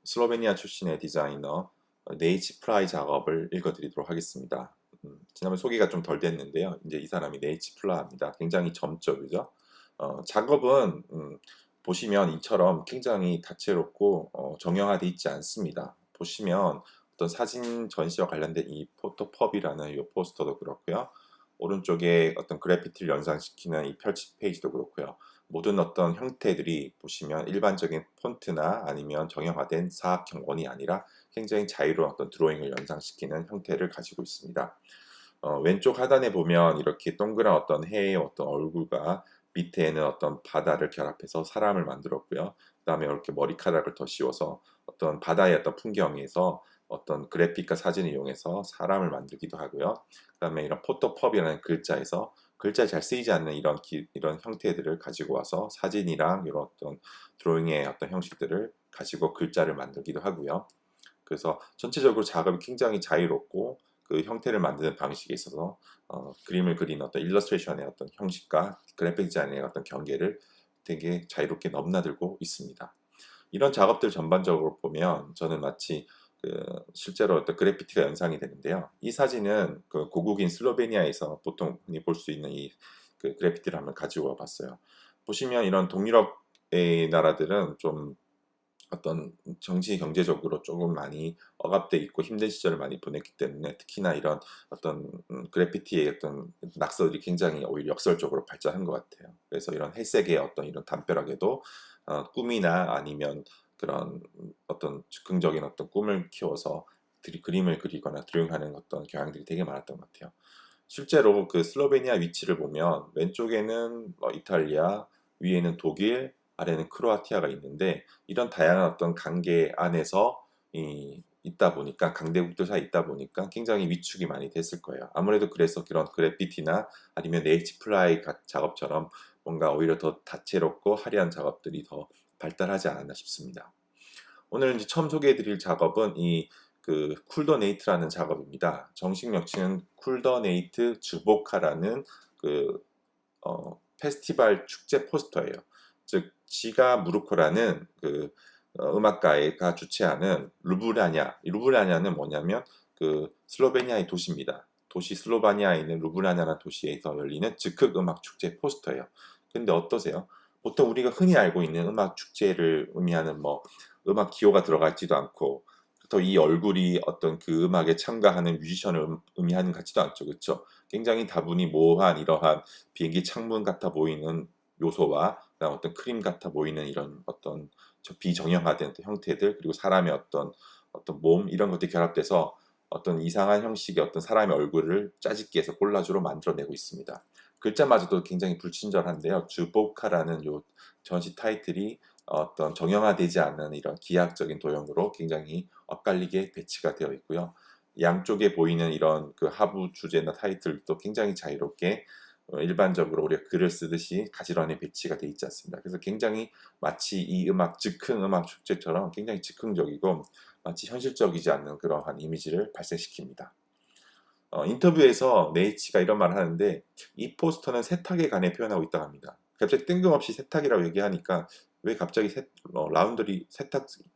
슬로베니아 출신의 디자이너 네이치 플라이 작업을 읽어드리도록 하겠습니다. 지난번 소개가 좀 덜 됐는데요. 이제 이 사람이 네이치 플라입니다. 굉장히 점적이죠. 작업은 보시면 이처럼 굉장히 다채롭고 정형화되어 있지 않습니다. 보시면 어떤 사진 전시와 관련된 이 포토펍이라는 이 포스터도 그렇고요. 오른쪽에 어떤 그래피티를 연상시키는 이 펼치 페이지도 그렇고요. 모든 어떤 형태들이 보시면 일반적인 폰트나 아니면 정형화된 사각형 원이 아니라 굉장히 자유로운 어떤 드로잉을 연상시키는 형태를 가지고 있습니다. 왼쪽 하단에 보면 이렇게 동그란 어떤 해의 어떤 얼굴과 밑에는 어떤 바다를 결합해서 사람을 만들었고요. 그 다음에 이렇게 머리카락을 더 씌워서 어떤 바다의 어떤 풍경에서 어떤 그래픽과 사진을 이용해서 사람을 만들기도 하고요. 그 다음에 이런 포토펍이라는 글자에서 글자에 잘 쓰이지 않는 이런 형태들을 가지고 와서 사진이랑 이런 어떤 드로잉의 어떤 형식들을 가지고 글자를 만들기도 하고요. 그래서 전체적으로 작업이 굉장히 자유롭고 그 형태를 만드는 방식에 있어서 그림을 그리는 어떤 일러스트레이션의 어떤 형식과 그래픽 디자인의 어떤 경계를 되게 자유롭게 넘나들고 있습니다. 이런 작업들 전반적으로 보면 저는 마치 실제로 어떤 그래피티가 연상이 되는데요. 이 사진은 그 고국인 슬로베니아에서 보통 볼 수 있는 그 그래피티를 한번 가지고 와봤어요. 보시면 이런 동유럽의 나라들은 좀 어떤 정치 경제적으로 조금 많이 억압돼 있고 힘든 시절을 많이 보냈기 때문에 특히나 이런 어떤 그래피티의 어떤 낙서들이 굉장히 오히려 역설적으로 발전한 것 같아요. 그래서 이런 회색의 어떤 이런 담벼락에도 꿈이나 아니면 그런 어떤 즉흥적인 어떤 꿈을 키워서 그림을 그리거나 드로잉하는 어떤 경향들이 되게 많았던 것 같아요. 실제로 그 슬로베니아 위치를 보면 왼쪽에는 이탈리아, 위에는 독일, 아래는 크로아티아가 있는데 이런 다양한 어떤 관계 안에서 있다 보니까 강대국들 사이에 있다 보니까 굉장히 위축이 많이 됐을 거예요. 아무래도 그래서 그런 그래피티나 아니면 네이치 플라이 작업처럼 뭔가 오히려 더 다채롭고 화려한 작업들이 더 발달하지 않았나 싶습니다. 오늘 이제 처음 소개해드릴 작업은 이 그 쿨더네이트라는 작업입니다. 정식 명칭은 쿨더네이트 주보카라는 그 페스티벌 축제 포스터예요. 즉 지가 무르코라는 그 음악가가 주최하는 루브라냐는 뭐냐면 그 슬로베니아의 도시입니다. 도시 슬로바니아에 있는 루브라냐라는 도시에서 열리는 즉흥 음악 축제 포스터예요. 근데 어떠세요? 보통 우리가 흔히 알고 있는 음악 축제를 의미하는 뭐 음악 기호가 들어가 있지도 않고 또 이 얼굴이 어떤 그 음악에 참가하는 뮤지션을 의미하는 것 같지도 않죠. 그렇죠? 굉장히 다분히 모호한 이러한 비행기 창문 같아 보이는 요소와 그다음 어떤 크림 같아 보이는 이런 어떤 비정형화된 어떤 형태들 그리고 사람의 어떤 몸 이런 것들이 결합돼서 어떤 이상한 형식의 어떤 사람의 얼굴을 짜집기 해서 콜라주로 만들어내고 있습니다. 글자마저도 굉장히 불친절한데요. 주보카라는 요 전시 타이틀이 어떤 정형화되지 않는 이런 기하학적인 도형으로 굉장히 엇갈리게 배치가 되어 있고요. 양쪽에 보이는 이런 그 하부 주제나 타이틀도 굉장히 자유롭게 일반적으로 우리가 글을 쓰듯이 가지런히 배치가 되어 있지 않습니다. 그래서 굉장히 마치 이 즉흥 음악 축제처럼 굉장히 즉흥적이고 마치 현실적이지 않는 그러한 이미지를 발생시킵니다. 인터뷰에서 네이치가 이런 말을 하는데 이 포스터는 세탁에 관해 표현하고 있다고 합니다. 갑자기 뜬금없이 세탁이라고 얘기하니까 왜 갑자기 라운드리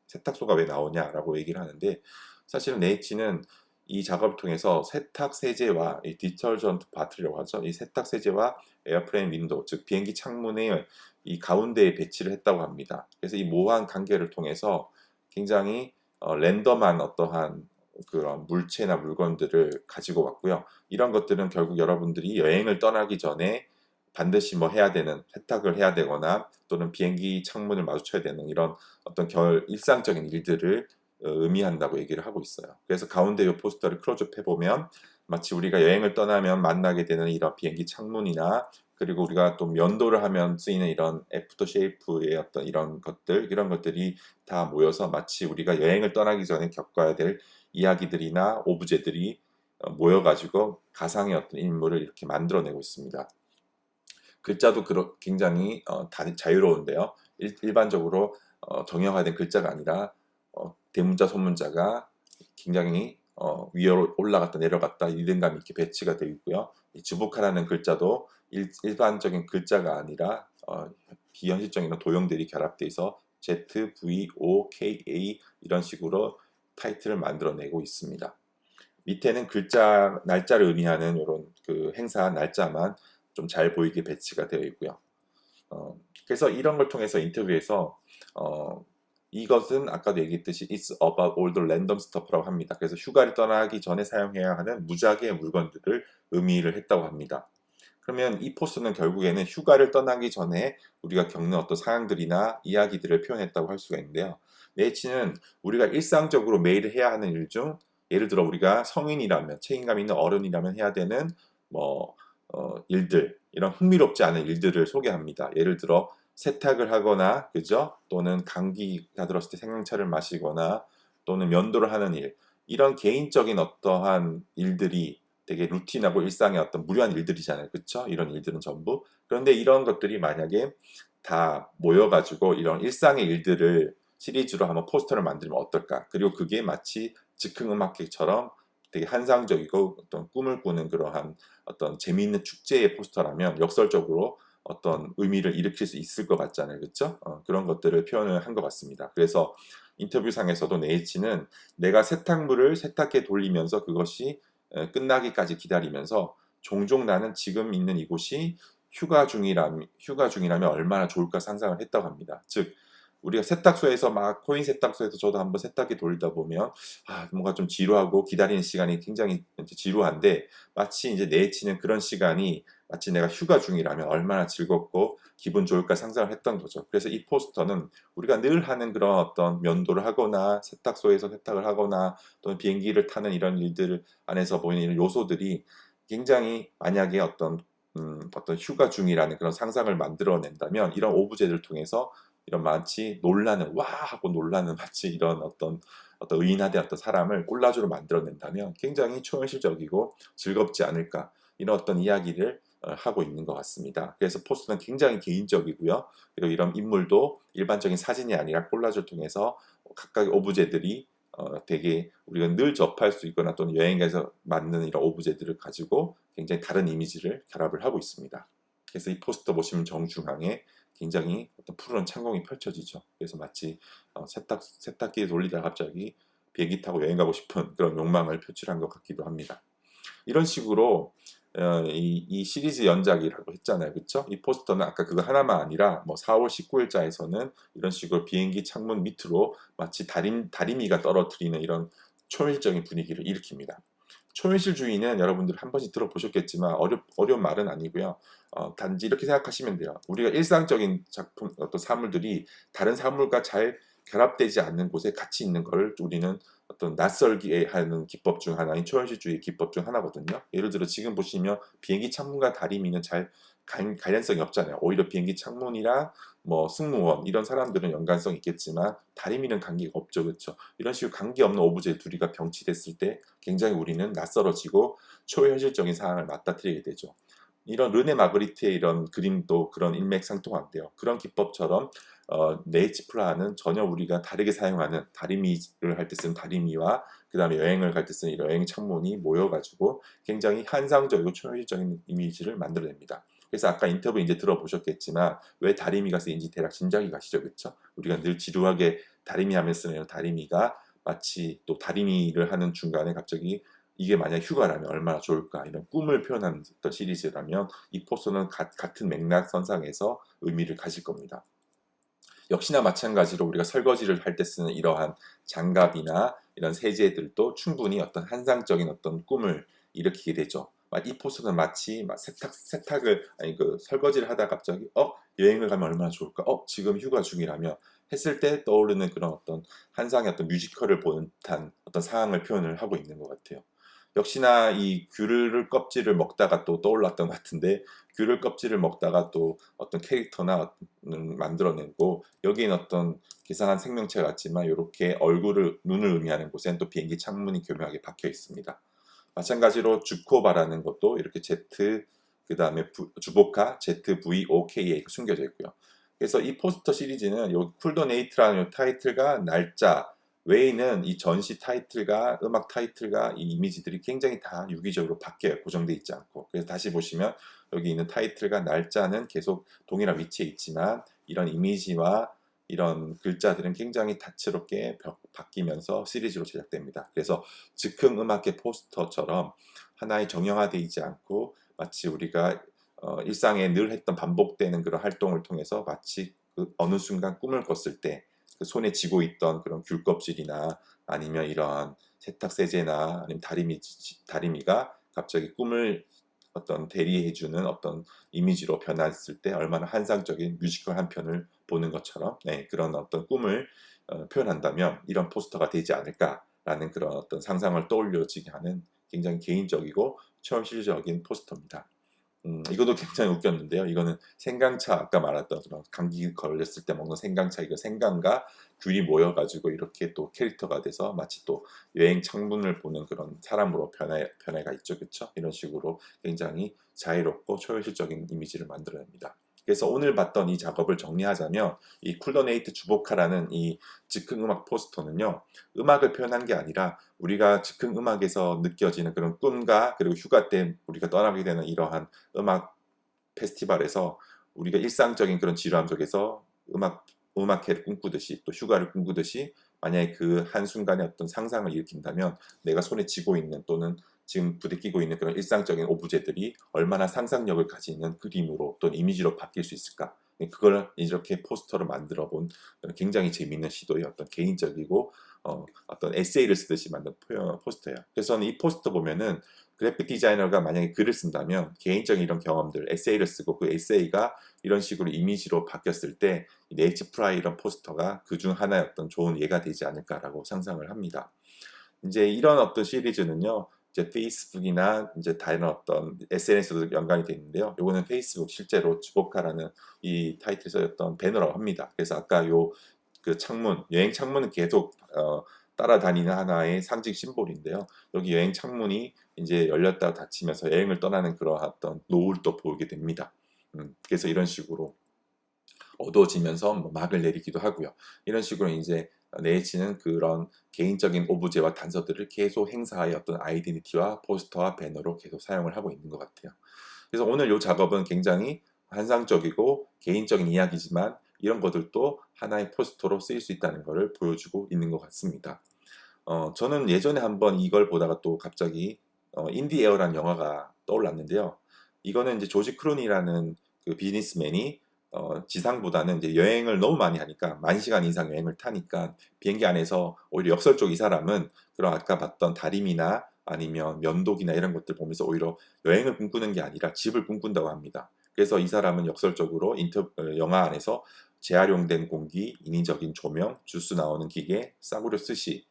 세탁소가 왜 나오냐라고 얘기를 하는데 사실은 네이치는 이 작업을 통해서 세탁 세제와 이 디터전트 바틀이라고 하죠. 이 세탁 세제와 에어플레인 윈도우 즉 비행기 창문의 이 가운데에 배치를 했다고 합니다. 그래서 이 모호한 관계를 통해서 굉장히 랜덤한 어떠한 그런 물체나 물건들을 가지고 왔고요. 이런 것들은 결국 여러분들이 여행을 떠나기 전에 반드시 뭐 해야 되는 세탁을 해야 되거나 또는 비행기 창문을 마주쳐야 되는 이런 어떤 일상적인 일들을 의미한다고 얘기를 하고 있어요. 그래서 가운데 이 포스터를 클로즈업 해보면 마치 우리가 여행을 떠나면 만나게 되는 이런 비행기 창문이나 그리고 우리가 또 면도를 하면 쓰이는 이런 애프터 쉐이프의 어떤 이런 것들이 다 모여서 마치 우리가 여행을 떠나기 전에 겪어야 될 이야기들이나 오브제들이 모여가지고 가상의 어떤 인물을 이렇게 만들어내고 있습니다. 글자도 굉장히 자유로운데요. 일반적으로 정형화된 글자가 아니라 대문자, 소문자가 굉장히 위로 올라갔다 내려갔다 리듬감 있게 배치가 되어 있고요. 이 주보카라는 글자도 일반적인 글자가 아니라 비현실적인 도형들이 결합되어 있어 ZVOKA 이런 식으로 타이틀을 만들어내고 있습니다. 밑에는 글자 날짜를 의미하는 이런 그 행사 날짜만 좀 잘 보이게 배치가 되어 있고요. 그래서 이런 걸 통해서 인터뷰에서 이것은 아까도 얘기했듯이 It's about all the random stuff라고 합니다. 그래서 휴가를 떠나기 전에 사용해야 하는 무작위의 물건들을 의미를 했다고 합니다. 그러면 이 포스터는 결국에는 휴가를 떠나기 전에 우리가 겪는 어떤 상황들이나 이야기들을 표현했다고 할 수가 있는데요. 네이치는 우리가 일상적으로 매일 해야 하는 일 중, 예를 들어 우리가 성인이라면, 책임감 있는 어른이라면 해야 되는 뭐 일들, 이런 흥미롭지 않은 일들을 소개합니다. 예를 들어 세탁을 하거나, 그죠? 또는 감기가 들었을 때 생강차를 마시거나, 또는 면도를 하는 일, 이런 개인적인 어떠한 일들이 되게 루틴하고 일상의 어떤 무료한 일들이잖아요. 그쵸? 이런 일들은 전부. 그런데 이런 것들이 만약에 다 모여가지고 이런 일상의 일들을 시리즈로 한번 포스터를 만들면 어떨까? 그리고 그게 마치 즉흥음악회처럼 되게 환상적이고 어떤 꿈을 꾸는 그러한 어떤 재미있는 축제의 포스터라면 역설적으로 어떤 의미를 일으킬 수 있을 것 같잖아요. 그렇죠? 그런 것들을 표현을 한 것 같습니다. 그래서 인터뷰상에서도 네이치는 내가 세탁물을 세탁기에 돌리면서 그것이 끝나기까지 기다리면서 종종 나는 지금 있는 이곳이 휴가 중이라면 얼마나 좋을까 상상을 했다고 합니다. 즉 우리가 세탁소에서 막 코인 세탁소에서 저도 한번 세탁기 돌리다 보면 뭔가 좀 지루하고 기다리는 시간이 굉장히 이제 지루한데 마치 이제 내치는 그런 시간이 마치 내가 휴가 중이라면 얼마나 즐겁고 기분 좋을까 상상을 했던 거죠. 그래서 이 포스터는 우리가 늘 하는 그런 어떤 면도를 하거나 세탁소에서 세탁을 하거나 또는 비행기를 타는 이런 일들 안에서 보이는 이런 요소들이 굉장히 만약에 어떤 휴가 중이라는 그런 상상을 만들어낸다면 이런 오브제를 통해서 이런 마치 놀라는 와 하고 놀라는 마치 이런 어떤 의인화된 어떤 사람을 콜라주로 만들어낸다면 굉장히 초현실적이고 즐겁지 않을까 이런 어떤 이야기를 하고 있는 것 같습니다. 그래서 포스터는 굉장히 개인적이고요. 그리고 이런 인물도 일반적인 사진이 아니라 콜라주를 통해서 각각의 오브제들이 되게 우리가 늘 접할 수 있거나 또는 여행에서 맞는 이런 오브제들을 가지고 굉장히 다른 이미지를 결합을 하고 있습니다. 그래서 이 포스터 보시면 정중앙에 굉장히 어떤 푸른 창공이 펼쳐지죠. 그래서 마치 세탁기 돌리다가 갑자기 비행기 타고 여행 가고 싶은 그런 욕망을 표출한 것 같기도 합니다. 이런 식으로 이 시리즈 연작이라고 했잖아요. 그쵸? 이 포스터는 아까 그거 하나만 아니라 뭐 4월 19일자에서는 이런 식으로 비행기 창문 밑으로 마치 다리미가 떨어뜨리는 이런 초현실적인 분위기를 일으킵니다. 초현실주의는 여러분들 한 번씩 들어보셨겠지만 어려운 말은 아니고요. 단지 이렇게 생각하시면 돼요. 우리가 일상적인 작품, 어떤 사물들이 다른 사물과 잘 결합되지 않는 곳에 같이 있는 걸 우리는 어떤 낯설게 하는 기법 중 하나인 초현실주의 기법 중 하나거든요. 예를 들어 지금 보시면 비행기 창문과 다리미는 잘 관련성이 없잖아요. 오히려 비행기 창문이랑 뭐 승무원 이런 사람들은 연관성이 있겠지만 다리미는 관계가 없죠. 그렇죠? 이런 식으로 관계없는 오브제 둘이가 병치됐을 때 굉장히 우리는 낯설어지고 초현실적인 상황을 맞닥뜨리게 되죠. 이런 르네 마그리트의 이런 그림도 그런 일맥상통한데요. 그런 기법처럼 네이치플라는 전혀 우리가 다르게 사용하는 다리미를 할 때 쓰는 다리미와 그 다음에 여행을 갈 때 쓰는 여행 창문이 모여가지고 굉장히 환상적이고 초현실적인 이미지를 만들어냅니다. 그래서 아까 인터뷰 이제 들어보셨겠지만 왜 다리미가 쓰인지 대략 짐작이 가시죠, 그렇죠? 우리가 늘 지루하게 다리미 하면 쓰는 다리미가 마치 또 다리미를 하는 중간에 갑자기 이게 만약 휴가라면 얼마나 좋을까 이런 꿈을 표현하는 어떤 시리즈라면 이 포스는 같은 맥락선상에서 의미를 가질 겁니다. 역시나 마찬가지로 우리가 설거지를 할 때 쓰는 이러한 장갑이나 이런 세제들도 충분히 어떤 환상적인 어떤 꿈을 일으키게 되죠. 이 포스는 마치 세탁을 아니 그 설거지를 하다 갑자기 여행을 가면 얼마나 좋을까? 지금 휴가 중이라며 했을 때 떠오르는 그런 어떤 환상의 어떤 뮤지컬을 보는 듯한 어떤 상황을 표현을 하고 있는 것 같아요. 역시나 이 귤을 껍질을 먹다가 또 떠올랐던 것 같은데 귤을 껍질을 먹다가 또 어떤 캐릭터나 만들어내고 여기엔 어떤 기상한 생명체 같지만 이렇게 눈을 의미하는 곳엔 또 비행기 창문이 교묘하게 박혀 있습니다. 마찬가지로 주코바라는 것도 이렇게 Z 그 다음에 주보카 ZVOKA 숨겨져 있고요. 그래서 이 포스터 시리즈는 요 쿨더네이트라는 요 타이틀과 날짜 외에는 이 전시 타이틀과 음악 타이틀과 이 이미지들이 굉장히 다 유기적으로 바뀌어요. 고정돼 있지 않고. 그래서 다시 보시면 여기 있는 타이틀과 날짜는 계속 동일한 위치에 있지만 이런 이미지와 이런 글자들은 굉장히 다채롭게 바뀌면서 시리즈로 제작됩니다. 그래서 즉흥 음악의 포스터처럼 하나의 정형화되어 있지 않고 마치 우리가 일상에 늘 했던 반복되는 그런 활동을 통해서 마치 그 어느 순간 꿈을 꿨을 때 그 손에 쥐고 있던 그런 귤 껍질이나 아니면 이러한 세탁 세제나 아니면 다리미가 갑자기 꿈을 어떤 대리해주는 어떤 이미지로 변했을 때 얼마나 환상적인 뮤지컬 한 편을 보는 것처럼 네, 그런 어떤 꿈을 표현한다면 이런 포스터가 되지 않을까라는 그런 어떤 상상을 떠올려지게 하는 굉장히 개인적이고 현실적인 포스터입니다. 이것도 굉장히 웃겼는데요. 이거는 생강차 아까 말했던 그런 감기 걸렸을 때 먹는 생강차 이거 생강과 귤이 모여가지고 이렇게 또 캐릭터가 돼서 마치 또 여행 창문을 보는 그런 사람으로 변해가 있죠, 그렇죠? 이런 식으로 굉장히 자유롭고 초현실적인 이미지를 만들어냅니다. 그래서 오늘 봤던 이 작업을 정리하자면 이 쿨더네이트 주보카라는 이 즉흥 음악 포스터는요, 음악을 표현한 게 아니라 우리가 즉흥 음악에서 느껴지는 그런 꿈과 그리고 휴가 때 우리가 떠나게 되는 이러한 음악 페스티벌에서 우리가 일상적인 그런 지루함 속에서 음악회를 꿈꾸듯이 또 휴가를 꿈꾸듯이 만약에 그 한순간에 어떤 상상을 일으킨다면 내가 손에 쥐고 있는 또는 지금 부대끼고 있는 그런 일상적인 오브제들이 얼마나 상상력을 가지는 그림으로 또는 이미지로 바뀔 수 있을까? 그걸 이렇게 포스터로 만들어 본 굉장히 재미있는 시도의 어떤 개인적이고 어떤 에세이를 쓰듯이 만든 포스터예요. 그래서 저는 이 포스터 보면은 그래픽 디자이너가 만약에 글을 쓴다면 개인적인 이런 경험들, 에세이를 쓰고 그 에세이가 이런 식으로 이미지로 바뀌었을 때 네이처 프라이 이런 포스터가 그중 하나의 어떤 좋은 예가 되지 않을까라고 상상을 합니다. 이제 이런 어떤 시리즈는요, 이제 페이스북이나 이제 다른 어떤 SNS도 연관이 되어 있는데요. 요거는 페이스북 실제로 주보카라는 이 타이틀에 써였던 배너라고 합니다. 그래서 아까 요 그 창문, 여행 창문은 계속 따라다니는 하나의 상징 심볼인데요. 여기 여행 창문이 이제 열렸다 닫히면서 여행을 떠나는 그런 어떤 노을도 보이게 됩니다. 그래서 이런 식으로 어두워지면서 뭐 막을 내리기도 하고요. 이런 식으로 이제 네이치는 그런 개인적인 오브제와 단서들을 계속 행사하여 어떤 아이덴티티와 포스터와 배너로 계속 사용을 하고 있는 것 같아요. 그래서 오늘 이 작업은 굉장히 환상적이고 개인적인 이야기지만 이런 것들도 하나의 포스터로 쓰일 수 있다는 것을 보여주고 있는 것 같습니다. 저는 예전에 한번 이걸 보다가 또 갑자기 인디 에어라는 영화가 떠올랐는데요. 이거는 이제 조지 크루니라는 그 비즈니스맨이 지상보다는 이제 여행을 너무 많이 하니까 10,000시간 이상 여행을 타니까 비행기 안에서 오히려 역설적 이 사람은 그런 아까 봤던 다림이나 아니면 면도기나 이런 것들 보면서 오히려 여행을 꿈꾸는 게 아니라 집을 꿈꾼다고 합니다. 그래서 이 사람은 역설적으로 영화 안에서 재활용된 공기, 인위적인 조명, 주스 나오는 기계, 싸구려 스시,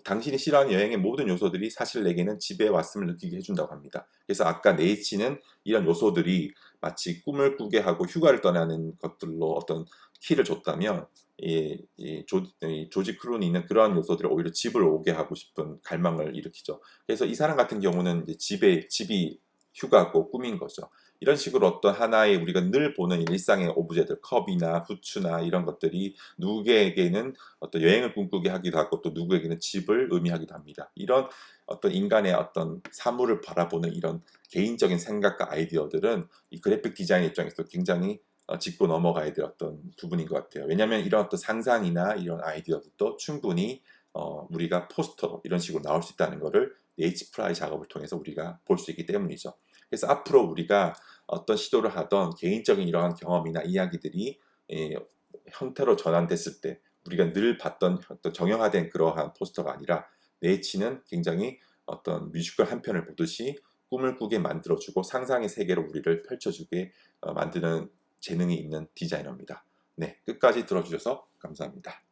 당신이 싫어하는 여행의 모든 요소들이 사실 내게는 집에 왔음을 느끼게 해준다고 합니다. 그래서 아까 네이치는 이런 요소들이 마치 꿈을 꾸게 하고 휴가를 떠나는 것들로 어떤 키를 줬다면 이 조지 크루니는 그러한 요소들을 오히려 집을 오게 하고 싶은 갈망을 일으키죠. 그래서 이 사람 같은 경우는 이제 집이 휴가고 꿈인 거죠. 이런 식으로 어떤 하나의 우리가 늘 보는 일상의 오브제들, 컵이나 후추나 이런 것들이 누구에게는 어떤 여행을 꿈꾸게 하기도 하고 또 누구에게는 집을 의미하기도 합니다. 이런 어떤 인간의 어떤 사물을 바라보는 이런 개인적인 생각과 아이디어들은 이 그래픽 디자인 입장에서 굉장히 짚고 넘어가야 될 어떤 부분인 것 같아요. 왜냐하면 이런 어떤 상상이나 이런 아이디어들도 충분히 우리가 포스터 이런 식으로 나올 수 있다는 것을 네이치 프라이 작업을 통해서 우리가 볼 수 있기 때문이죠. 그래서 앞으로 우리가 어떤 시도를 하던 개인적인 이러한 경험이나 이야기들이 형태로 전환됐을 때 우리가 늘 봤던 어떤 정형화된 그러한 포스터가 아니라 네이치는 굉장히 어떤 뮤지컬 한 편을 보듯이 꿈을 꾸게 만들어주고 상상의 세계로 우리를 펼쳐주게 만드는 재능이 있는 디자이너입니다. 네, 끝까지 들어주셔서 감사합니다.